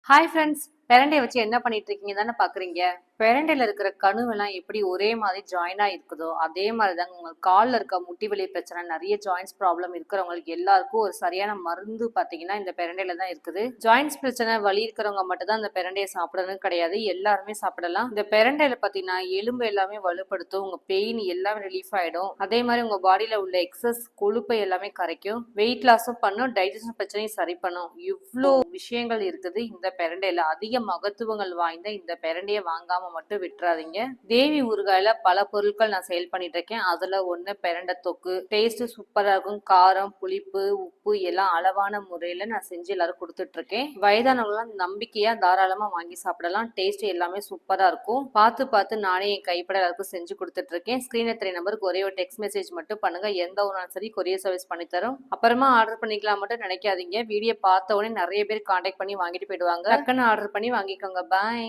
Hi friends. பெரண்டைய வச்சு என்ன பண்ணிட்டு இருக்கீங்க தானே பாக்குறீங்க. பெரண்டையில இருக்கிற கணுவெல்லாம் எப்படி ஒரே மாதிரி ஜாயினா இருக்குதோ அதே மாதிரி தாங்க உங்க கால்ல இருக்க முட்டி வலி பிரச்சனை, நிறைய ஜாயின்ஸ் ப்ராப்ளம் இருக்கிறவங்களுக்கு எல்லாருக்கும் ஒரு சரியான மருந்து பாத்தீங்கன்னா இந்த பெரண்டையில தான் இருக்குது. ஜாயின்ஸ் பிரச்சனை வலி இருக்கிறவங்க மட்டும் தான் இந்த பெரண்டையை சாப்பிடணும் கிடையாது, எல்லாருமே சாப்பிடலாம். இந்த பெரண்டையில பாத்தீங்கன்னா எலும்பு எல்லாமே வலுப்படுத்தும், உங்க பெயின் எல்லாமே ரிலீஃப் ஆயிடும். அதே மாதிரி உங்க பாடியில உள்ள எக்ஸஸ் கொழுப்பை எல்லாமே கரைக்கும், வெயிட் லாஸும் பண்ணும், டைஜஷன் பிரச்சனையும் சரி பண்ணும். இவ்வளோ விஷயங்கள் இருக்குது இந்த பெரண்டையில. அதிக மகத்துவங்கள் வாய்ந்த இந்த பெரண்டையை வாங்காம மட்டும் விட்டுறாதீங்க. தேவி ஊறுகாயில பல பொருட்கள் நான் சேல் பண்ணிட்டு இருக்கேன். அதுல ஒண்ணு பெரண்டை தொக்கு. டேஸ்ட் சூப்பரா இருக்கும். காரம், புளிப்பு, உப்பு எல்லாம் அளவான முறையில நான் செஞ்சு எல்லாரும் கொடுத்துட்டு இருக்கேன். வயதானவங்களாம் நம்பிக்கையா தாராளமா வாங்கி சாப்பிடலாம். டேஸ்ட் எல்லாமே சூப்பரா இருக்கும். பார்த்து பார்த்து நானே என் கைப்பட எல்லாருக்கும் செஞ்சு கொடுத்துட்டு இருக்கேன். ஸ்கிரீன்ல தெரிய நம்பருக்கு ஒரே ஒரு டெக்ஸ்ட் மெசேஜ் மட்டும் பண்ணுங்க, எந்த ஒரு சரி கொரியர் சர்வீஸ் பண்ணி தரும். அப்புறமா ஆர்டர் பண்ணிக்கலாம் மட்டும் நினைக்காதீங்க. வீடியோ பார்த்த உடனே நிறைய பேர் கான்டாக்ட் பண்ணி வாங்கிட்டு போயிடுவாங்க. டக்குன்னு ஆர்டர் பண்ணி வாங்கிக்கோங்க. பாய்.